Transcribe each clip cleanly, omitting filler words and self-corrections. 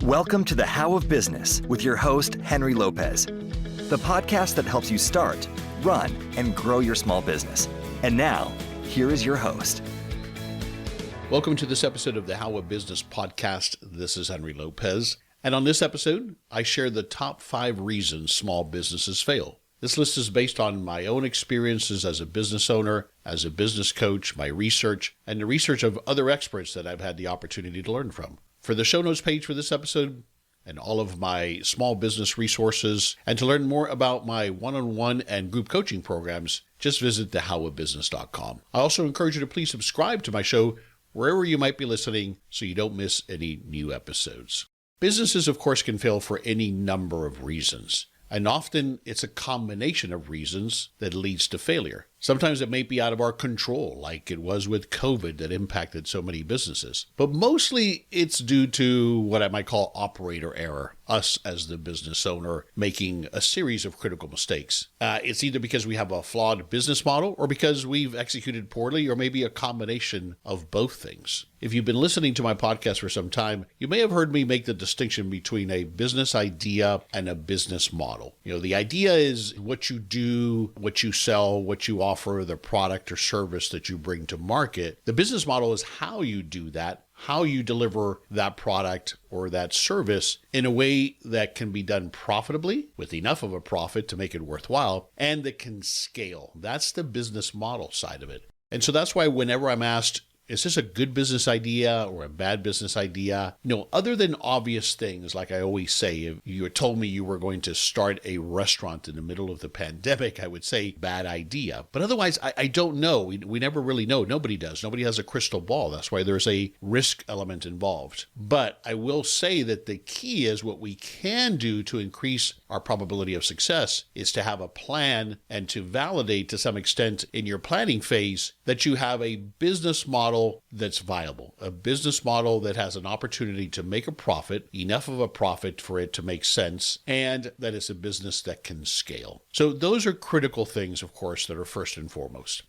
Welcome to the How of Business with your host, Henry Lopez, the podcast that helps you start, run, and grow your small business. And now, here is your host. Welcome to this episode of the How of Business podcast. This is Henry Lopez. And on this episode, I share the top 5 reasons small businesses fail. This list is based on my own experiences as a business owner, as a business coach, my research, and the research of other experts that I've had the opportunity to learn from. For the show notes page for this episode and all of my small business resources, and to learn more about my one-on-one and group coaching programs, just visit thehowofbusiness.com. I also encourage you to please subscribe to my show wherever you might be listening so you don't miss any new episodes. Businesses, of course, can fail for any number of reasons. And often it's a combination of reasons that leads to failure. Sometimes it may be out of our control, like it was with COVID that impacted so many businesses. But mostly it's due to what I might call operator error, us as the business owner making a series of critical mistakes. It's either because we have a flawed business model or because we've executed poorly, or maybe a combination of both things. If you've been listening to my podcast for some time, you may have heard me make the distinction between a business idea and a business model. The idea is what you do, what you sell, what you offer, the product or service that you bring to market. The business model is how you do that, how you deliver that product or that service in a way that can be done profitably, with enough of a profit to make it worthwhile, and that can scale. That's the business model side of it. And so that's why whenever I'm asked, is this a good business idea or a bad business idea? Other than obvious things, like I always say, if you had told me you were going to start a restaurant in the middle of the pandemic, I would say bad idea. But otherwise, I don't know. We never really know. Nobody does. Nobody has a crystal ball. That's why there's a risk element involved. But I will say that the key is what we can do to increase our probability of success is to have a plan and to validate to some extent in your planning phase that you have a business model that's viable, a business model that has an opportunity to make a profit, enough of a profit for it to make sense, and that it's a business that can scale. So those are critical things, of course, that are first and foremost.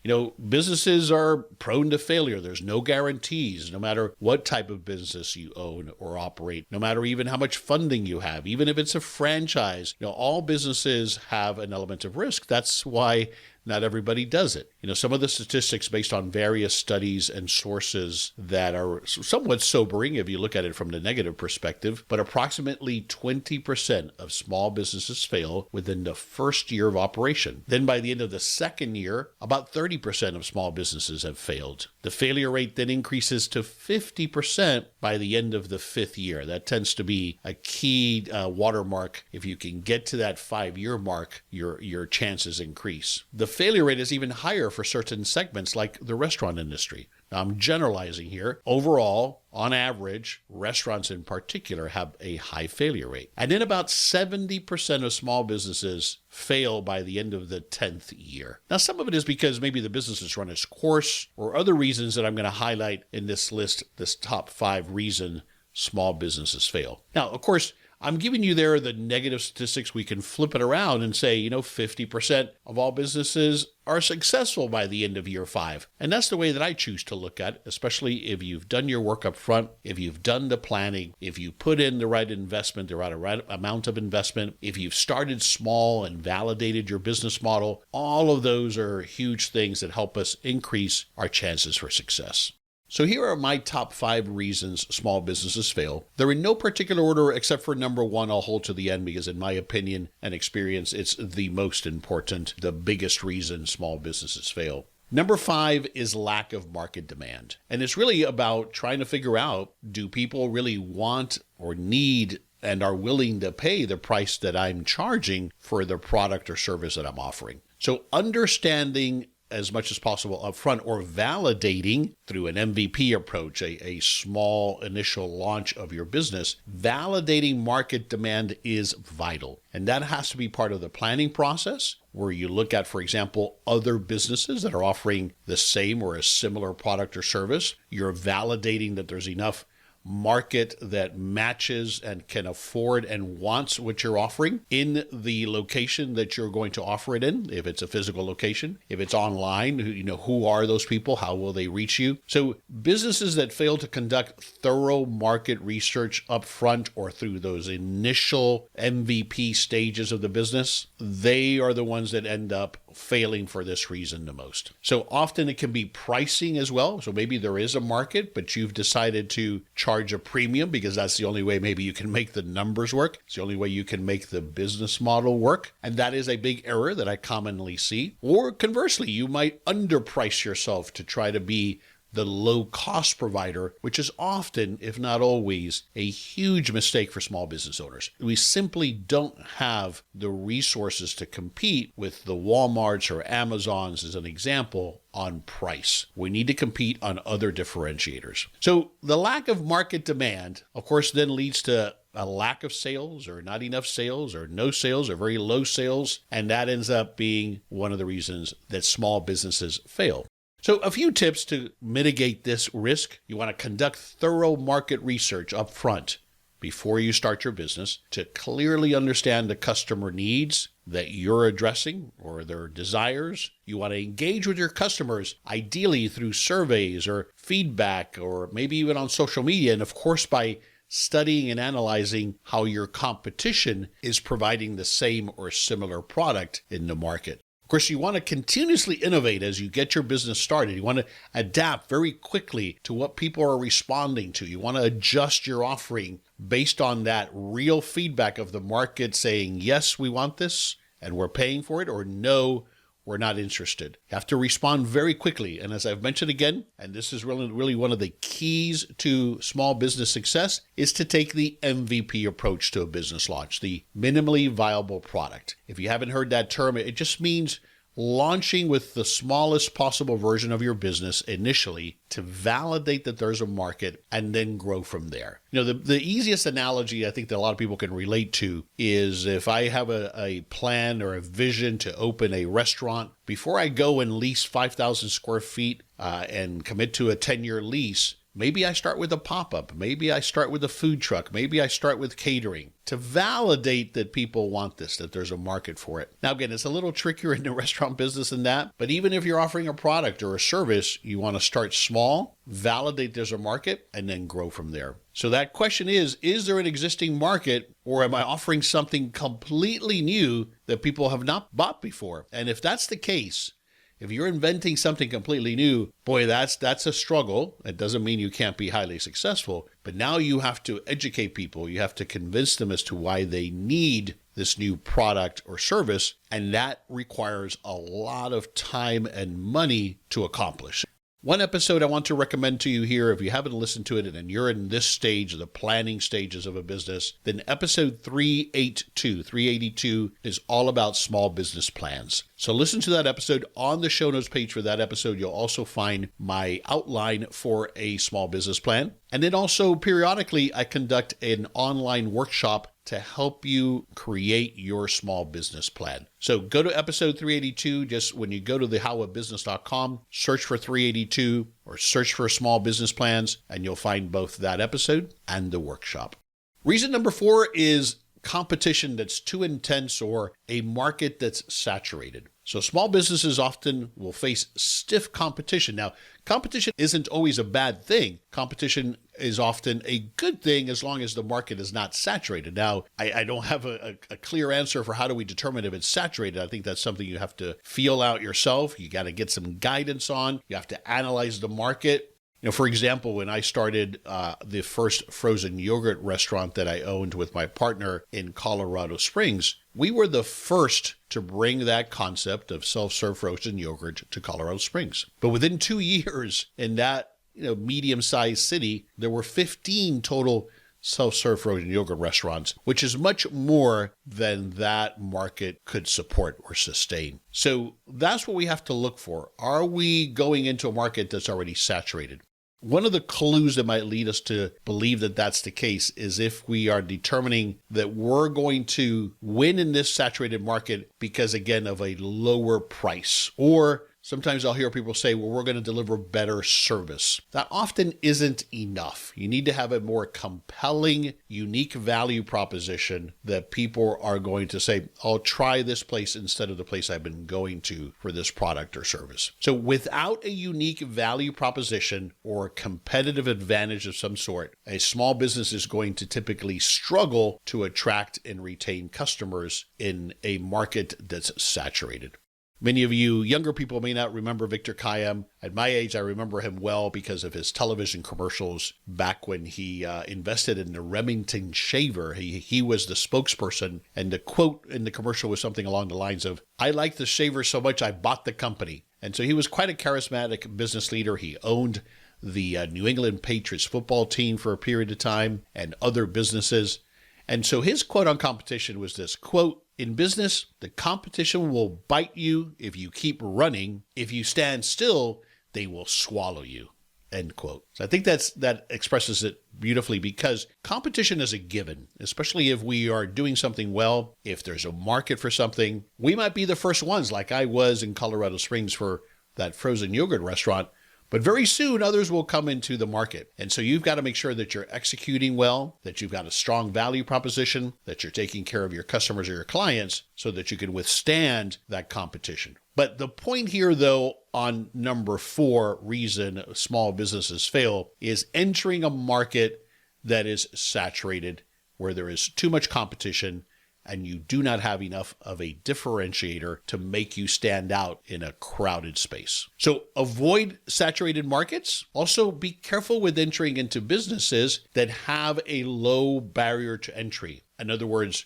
Businesses are prone to failure. There's no guarantees, no matter what type of business you own or operate, no matter even how much funding you have, even if it's a franchise. All businesses have an element of risk. That's why not everybody does it. Some of the statistics based on various studies and sources that are somewhat sobering if you look at it from the negative perspective, but approximately 20% of small businesses fail within the first year of operation. Then by the end of the second year, about 30% of small businesses have failed. The failure rate then increases to 50% by the end of the 5th year. That tends to be a key watermark. If you can get to that 5-year mark, your chances increase. The failure rate is even higher for certain segments like the restaurant industry. Now, I'm generalizing here. Overall, on average, restaurants in particular have a high failure rate. And then about 70% of small businesses fail by the end of the 10th year. Now, some of it is because maybe the business has run its course, or other reasons that I'm going to highlight in this list, this top 5 reason small businesses fail. Now, of course, I'm giving you there the negative statistics. We can flip it around and say, 50% of all businesses are successful by the end of year 5. And that's the way that I choose to look at it, especially if you've done your work up front, if you've done the planning, if you put in the right investment, the right amount of investment, if you've started small and validated your business model. All of those are huge things that help us increase our chances for success. So here are my top 5 reasons small businesses fail. They're in no particular order except for number 1 I'll hold to the end because in my opinion and experience, it's the most important, the biggest reason small businesses fail. Number 5 is lack of market demand. And it's really about trying to figure out, do people really want or need and are willing to pay the price that I'm charging for the product or service that I'm offering? So understanding as much as possible upfront, or validating through an MVP approach, a small initial launch of your business, validating market demand is vital. And that has to be part of the planning process, where you look at, for example, other businesses that are offering the same or a similar product or service. You're validating that there's enough market that matches and can afford and wants what you're offering in the location that you're going to offer it in. If it's a physical location, if it's online, who are those people? How will they reach you? So businesses that fail to conduct thorough market research up front or through those initial MVP stages of the business, they are the ones that end up failing for this reason the most. So often it can be pricing as well. So maybe there is a market, but you've decided to charge a premium because that's the only way maybe you can make the numbers work. It's the only way you can make the business model work. And that is a big error that I commonly see. Or conversely, you might underprice yourself to try to be the low-cost provider, which is often, if not always, a huge mistake for small business owners. We simply don't have the resources to compete with the Walmarts or Amazons, as an example, on price. We need to compete on other differentiators. So the lack of market demand, of course, then leads to a lack of sales or not enough sales or no sales or very low sales, and that ends up being one of the reasons that small businesses fail. So a few tips to mitigate this risk. You want to conduct thorough market research up front before you start your business to clearly understand the customer needs that you're addressing or their desires. You want to engage with your customers, ideally through surveys or feedback or maybe even on social media. And of course, by studying and analyzing how your competition is providing the same or similar product in the market. Of course, you want to continuously innovate as you get your business started. You want to adapt very quickly to what people are responding to. You want to adjust your offering based on that real feedback of the market saying, yes, we want this and we're paying for it, or no, we're not interested. You have to respond very quickly. And as I've mentioned again, and this is really one of the keys to small business success, is to take the MVP approach to a business launch, the minimally viable product. If you haven't heard that term, it just means launching with the smallest possible version of your business initially to validate that there's a market and then grow from there. The easiest analogy I think that a lot of people can relate to is if I have a plan or a vision to open a restaurant, before I go and lease 5,000 square feet and commit to a 10-year lease, maybe I start with a pop-up. Maybe I start with a food truck. Maybe I start with catering to validate that people want this, that there's a market for it. Now, again, it's a little trickier in the restaurant business than that. But even if you're offering a product or a service, you want to start small, validate there's a market, and then grow from there. So that question is there an existing market, or am I offering something completely new that people have not bought before? And if that's the case, if you're inventing something completely new, boy, that's a struggle. It doesn't mean you can't be highly successful, but now you have to educate people. You have to convince them as to why they need this new product or service, and that requires a lot of time and money to accomplish. One episode I want to recommend to you here, if you haven't listened to it and you're in this stage, the planning stages of a business, then episode 382 is all about small business plans. So listen to that episode. On the show notes page for that episode, you'll also find my outline for a small business plan. And then also periodically, I conduct an online workshop to help you create your small business plan. So go to episode 382. Just when you go to thehowofbusiness.com, search for 382 or search for small business plans, and you'll find both that episode and the workshop. Reason number 4 is competition that's too intense or a market that's saturated. So small businesses often will face stiff competition. Now, competition isn't always a bad thing. Competition is often a good thing as long as the market is not saturated. Now, I don't have a clear answer for how do we determine if it's saturated. I think that's something you have to feel out yourself. You got to get some guidance on. You have to analyze the market. For example, when I started the first frozen yogurt restaurant that I owned with my partner in Colorado Springs, we were the first to bring that concept of self-serve frozen yogurt to Colorado Springs. But within 2 years in that medium-sized city, there were 15 total self-serve frozen yogurt restaurants, which is much more than that market could support or sustain. So that's what we have to look for. Are we going into a market that's already saturated? One of the clues that might lead us to believe that that's the case is if we are determining that we're going to win in this saturated market because, again, of a lower price or Sometimes I'll hear people say, well, we're going to deliver better service. That often isn't enough. You need to have a more compelling, unique value proposition that people are going to say, I'll try this place instead of the place I've been going to for this product or service. So without a unique value proposition or competitive advantage of some sort, a small business is going to typically struggle to attract and retain customers in a market that's saturated. Many of you younger people may not remember Victor Kiam. At my age, I remember him well because of his television commercials back when he invested in the Remington shaver. He was the spokesperson, and the quote in the commercial was something along the lines of, "I like the shaver so much I bought the company." And so he was quite a charismatic business leader. He owned the New England Patriots football team for a period of time and other businesses. And so his quote on competition was this, quote, "In business, the competition will bite you if you keep running. If you stand still, they will swallow you." End quote. So I think that expresses it beautifully, because competition is a given, especially if we are doing something well. If there's a market for something, we might be the first ones, like I was in Colorado Springs for that frozen yogurt restaurant. But very soon, others will come into the market. And so you've got to make sure that you're executing well, that you've got a strong value proposition, that you're taking care of your customers or your clients so that you can withstand that competition. But the point here, though, on number 4 reason small businesses fail is entering a market that is saturated, where there is too much competition and you do not have enough of a differentiator to make you stand out in a crowded space. So avoid saturated markets. Also, be careful with entering into businesses that have a low barrier to entry. In other words,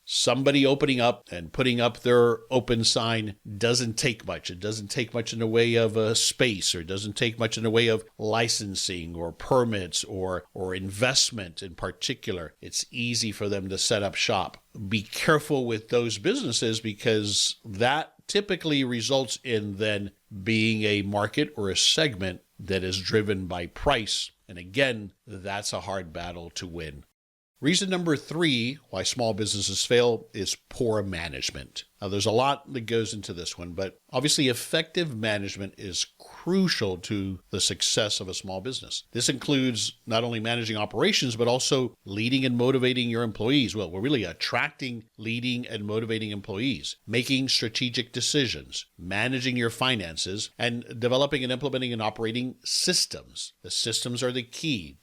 somebody opening up and putting up their open sign doesn't take much. It doesn't take much in the way of a space, or it doesn't take much in the way of licensing or permits or investment in particular. It's easy for them to set up shop. Be careful with those businesses, because that typically results in then being a market or a segment that is driven by price. And again, that's a hard battle to win. Reason number 3 why small businesses fail is poor management. Now, there's a lot that goes into this one, but obviously effective management is crucial to the success of a small business. This includes not only managing operations, but also leading and motivating your employees. Well, we're really attracting, leading, and motivating employees, making strategic decisions, managing your finances, and developing and implementing and operating systems. The systems are the key.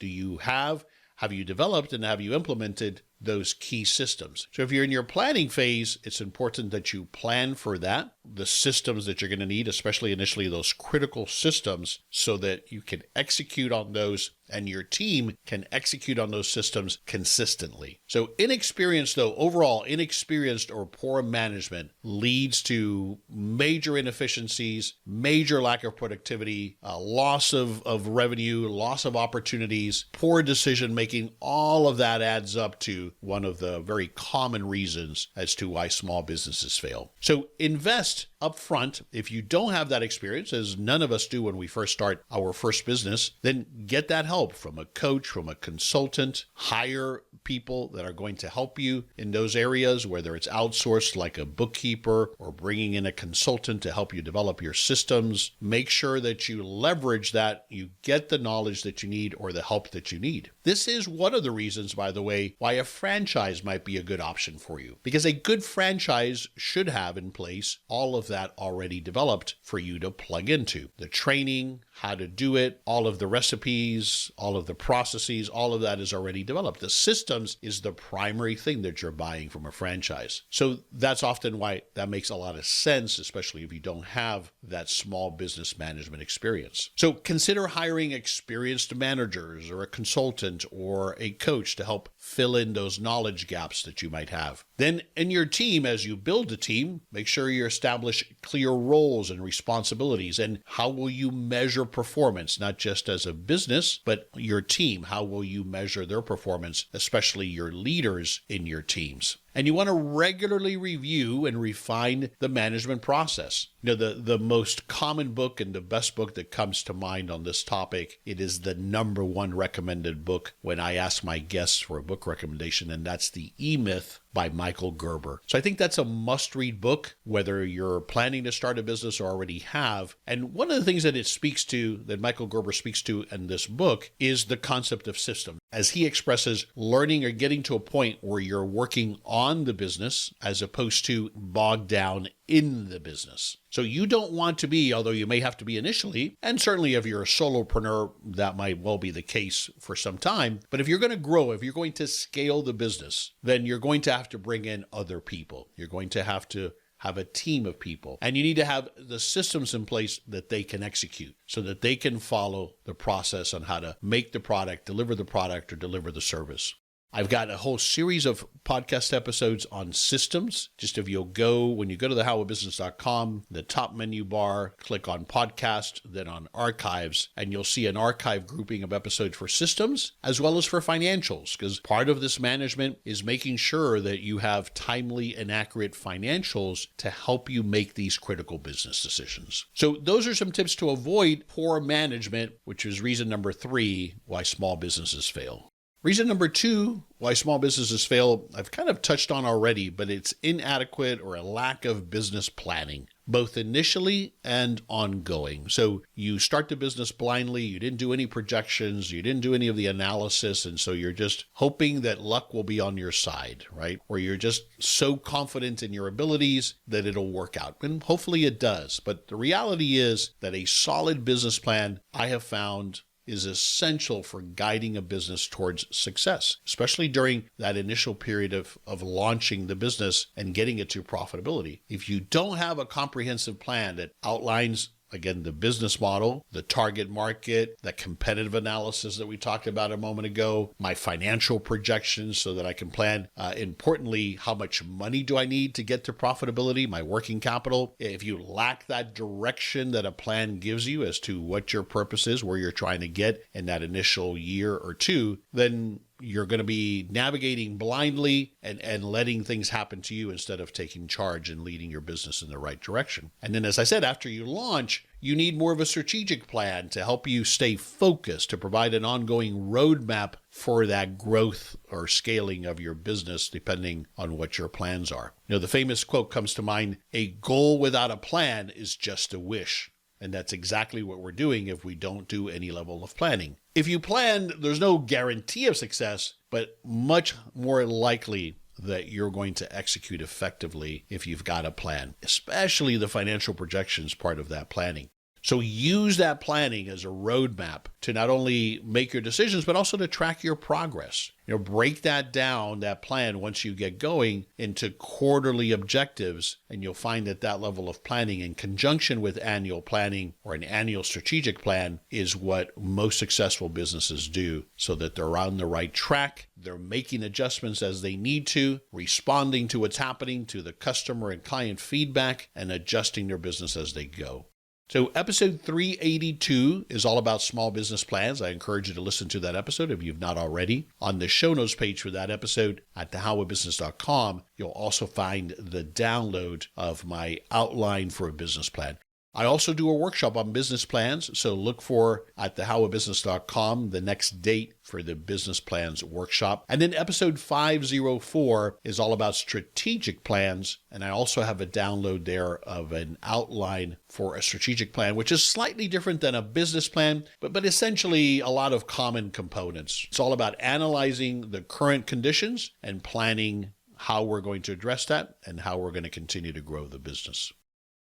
Have you developed and have you implemented those key systems? So if you're in your planning phase, it's important that you plan for that, the systems that you're going to need, especially initially those critical systems, so that you can execute on those and your team can execute on those systems consistently. So inexperienced or poor management leads to major inefficiencies, major lack of productivity, loss of revenue, loss of opportunities, poor decision making. All of that adds up to one of the very common reasons as to why small businesses fail. So invest upfront. If you don't have that experience, as none of us do when we first start our first business, then get that help from a coach, from a consultant. Hire people that are going to help you in those areas, whether it's outsourced like a bookkeeper or bringing in a consultant to help you develop your systems. Make sure that you leverage that, you get the knowledge that you need or the help that you need. This is one of the reasons, by the way, why a franchise might be a good option for you, because a good franchise should have in place all of that already developed for you to plug into. The training, how to do it, all of the recipes, all of the processes, all of that is already developed. The systems is the primary thing that you're buying from a franchise. So that's often why that makes a lot of sense, especially if you don't have that small business management experience. So consider hiring experienced managers or a consultant or a coach to help fill in those knowledge gaps that you might have. Then in your team, as you build a team, make sure you establish clear roles and responsibilities. And how will you measure performance, not just as a business, but your team? How will you measure their performance, especially your leaders in your teams? And you want to regularly review and refine the management process. The most common book and the best book that comes to mind on this topic, it is the number one recommended book when I ask my guests for a book recommendation, and that's The E-Myth by Michael Gerber. So I think that's a must-read book, whether you're planning to start a business or already have. And one of the things that it speaks to, that Michael Gerber speaks to in this book, is the concept of system. As he expresses, learning or getting to a point where you're working on the business as opposed to bogged down in the business. So you don't want to be, although you may have to be initially, and certainly if you're a solopreneur, that might well be the case for some time. But if you're going to grow, if you're going to scale the business, then you're going to have to bring in other people. You're going to have a team of people, and you need to have the systems in place that they can execute so that they can follow the process on how to make the product, deliver the product, or deliver the service. I've got a whole series of podcast episodes on systems. Just if you'll go, when you go to thehowofbusiness.com, the top menu bar, click on podcast, then on archives, and you'll see an archive grouping of episodes for systems as well as for financials, because part of this management is making sure that you have timely and accurate financials to help you make these critical business decisions. So those are some tips to avoid poor management, which is reason number 3 why small businesses fail. Reason number 2 why small businesses fail, I've kind of touched on already, but it's inadequate or a lack of business planning, both initially and ongoing. So you start the business blindly, you didn't do any projections, you didn't do any of the analysis, and so you're just hoping that luck will be on your side, right? Or you're just so confident in your abilities that it'll work out. And hopefully it does. But the reality is that a solid business plan, I have found, is essential for guiding a business towards success, especially during that initial period of launching the business and getting it to profitability. If you don't have a comprehensive plan that outlines, again, the business model, the target market, the competitive analysis that we talked about a moment ago, my financial projections so that I can plan, importantly, how much money do I need to get to profitability, my working capital. If you lack that direction that a plan gives you as to what your purpose is, where you're trying to get in that initial year or two, then you're going to be navigating blindly and letting things happen to you instead of taking charge and leading your business in the right direction. And then, as I said, after you launch, you need more of a strategic plan to help you stay focused, to provide an ongoing roadmap for that growth or scaling of your business, depending on what your plans are. The famous quote comes to mind, "A goal without a plan is just a wish." And that's exactly what we're doing if we don't do any level of planning. If you plan, there's no guarantee of success, but much more likely that you're going to execute effectively if you've got a plan, especially the financial projections part of that planning. So use that planning as a roadmap to not only make your decisions, but also to track your progress. Break that down, that plan, once you get going, into quarterly objectives, and you'll find that that level of planning in conjunction with annual planning or an annual strategic plan is what most successful businesses do, so that they're on the right track, they're making adjustments as they need to, responding to what's happening to the customer and client feedback, and adjusting their business as they go. So episode 382 is all about small business plans. I encourage you to listen to that episode if you've not already. On the show notes page for that episode at thehowofbusiness.com, you'll also find the download of my outline for a business plan. I also do a workshop on business plans, so look for at thehowofbusiness.com the next date for the business plans workshop. And then episode 504 is all about strategic plans, and I also have a download there of an outline for a strategic plan, which is slightly different than a business plan, but essentially a lot of common components. It's all about analyzing the current conditions and planning how we're going to address that and how we're going to continue to grow the business.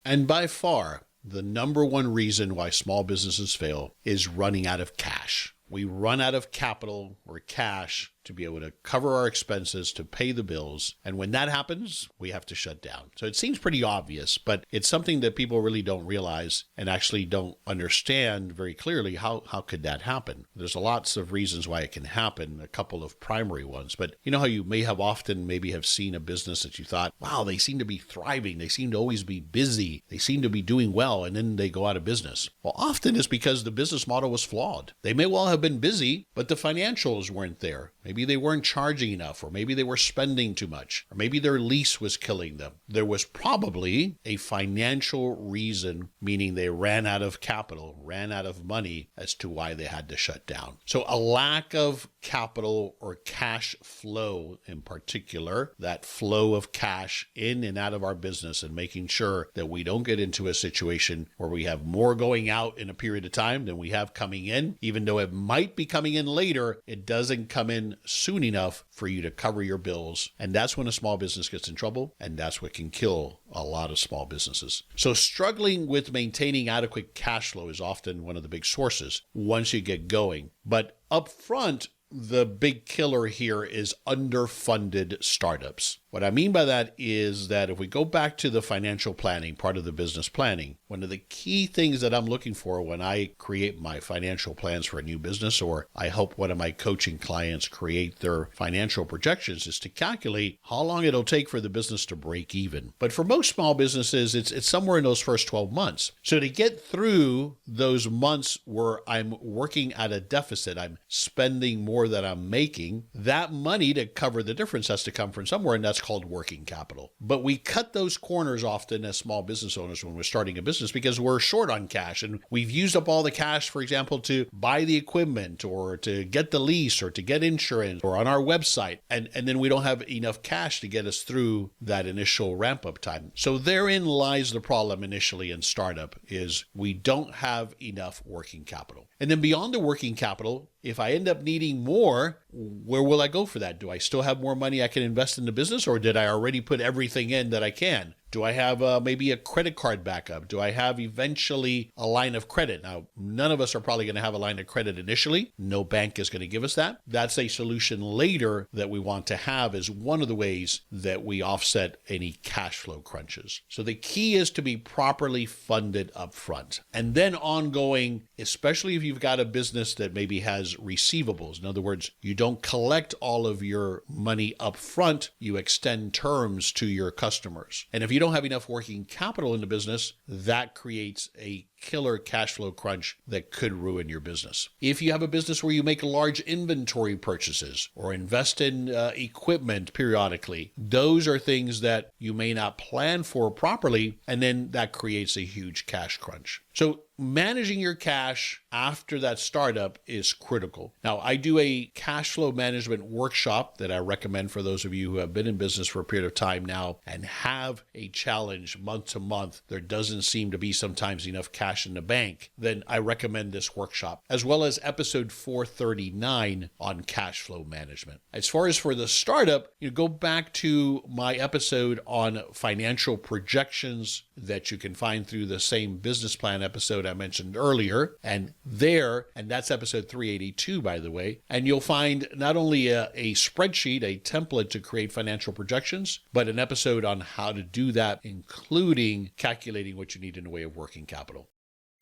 And by far, the number one reason why small businesses fail is running out of cash. We run out of capital or cash to be able to cover our expenses, to pay the bills. And when that happens, we have to shut down. So it seems pretty obvious, but it's something that people really don't realize and actually don't understand very clearly. How could that happen? There's lots of reasons why it can happen, a couple of primary ones. But you know how you may have often maybe have seen a business that you thought, wow, they seem to be thriving. They seem to always be busy. They seem to be doing well. And then they go out of business. Well, often it's because the business model was flawed. They may well have been busy, but the financials weren't there. Maybe maybe they weren't charging enough, or maybe they were spending too much, or maybe their lease was killing them. There was probably a financial reason, meaning they ran out of capital, ran out of money as to why they had to shut down. So a lack of capital or cash flow in particular, that flow of cash in and out of our business, and making sure that we don't get into a situation where we have more going out in a period of time than we have coming in. Even though it might be coming in later, it doesn't come in soon enough for you to cover your bills. And that's when a small business gets in trouble, and that's what can kill a lot of small businesses. So struggling with maintaining adequate cash flow is often one of the big sources once you get going. But up front, the big killer here is underfunded startups. What I mean by that is that if we go back to the financial planning, part of the business planning, one of the key things that I'm looking for when I create my financial plans for a new business, or I help one of my coaching clients create their financial projections, is to calculate how long it'll take for the business to break even. But for most small businesses, it's somewhere in those first 12 months. So to get through those months where I'm working at a deficit, I'm spending more than I'm making, that money to cover the difference has to come from somewhere, and that's called working capital. But we cut those corners often as small business owners when we're starting a business because we're short on cash, and we've used up all the cash, for example, to buy the equipment or to get the lease or to get insurance or on our website. And then we don't have enough cash to get us through that initial ramp up time. So therein lies the problem initially in startup, is we don't have enough working capital. And then beyond the working capital, if I end up needing more, where will I go for that? Do I still have more money I can invest in the business, or did I already put everything in that I can? Do I have maybe a credit card backup? Do I have eventually a line of credit? Now, none of us are probably going to have a line of credit initially. No bank is going to give us that. That's a solution later that we want to have, as one of the ways that we offset any cash flow crunches. So the key is to be properly funded up front. And then ongoing, especially if you've got a business that maybe has receivables. In other words, you don't collect all of your money up front, you extend terms to your customers. And if you don't have enough working capital in the business, that creates a killer cash flow crunch that could ruin your business. If you have a business where you make large inventory purchases or invest in equipment periodically, those are things that you may not plan for properly, and then that creates a huge cash crunch. So managing your cash after that startup is critical. Now, I do a cash flow management workshop that I recommend for those of you who have been in business for a period of time now and have a challenge month to month. There doesn't seem to be sometimes enough cash in the bank. Then I recommend this workshop, as well as episode 439 on cash flow management. As far as for the startup, you go back to my episode on financial projections that you can find through the same business plan episode I mentioned earlier, and that's episode 382, by the way, and you'll find not only a spreadsheet, a template to create financial projections, but an episode on how to do that, including calculating what you need in the way of working capital.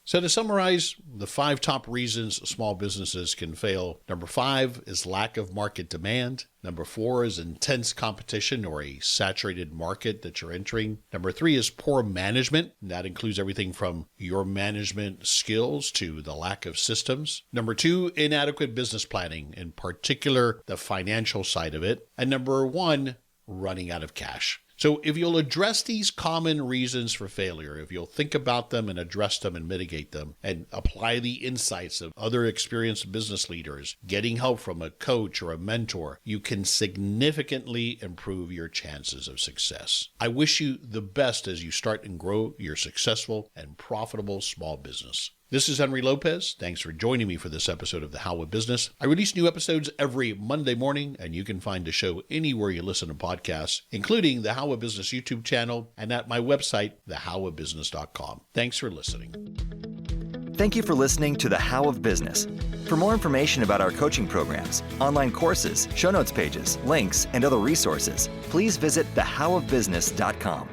So to summarize, the 5 top reasons small businesses can fail. Number 5 is lack of market demand. Number 4 is intense competition or a saturated market that you're entering. Number 3 is poor management. And that includes everything from your management skills to the lack of systems. Number 2, inadequate business planning, in particular the financial side of it. And number 1, running out of cash. So if you'll address these common reasons for failure, if you'll think about them and address them and mitigate them and apply the insights of other experienced business leaders, getting help from a coach or a mentor, you can significantly improve your chances of success. I wish you the best as you start and grow your successful and profitable small business. This is Henry Lopez. Thanks for joining me for this episode of The How of Business. I release new episodes every Monday morning, and you can find the show anywhere you listen to podcasts, including the How of Business YouTube channel and at my website, thehowofbusiness.com. Thanks for listening. Thank you for listening to The How of Business. For more information about our coaching programs, online courses, show notes pages, links, and other resources, please visit thehowofbusiness.com.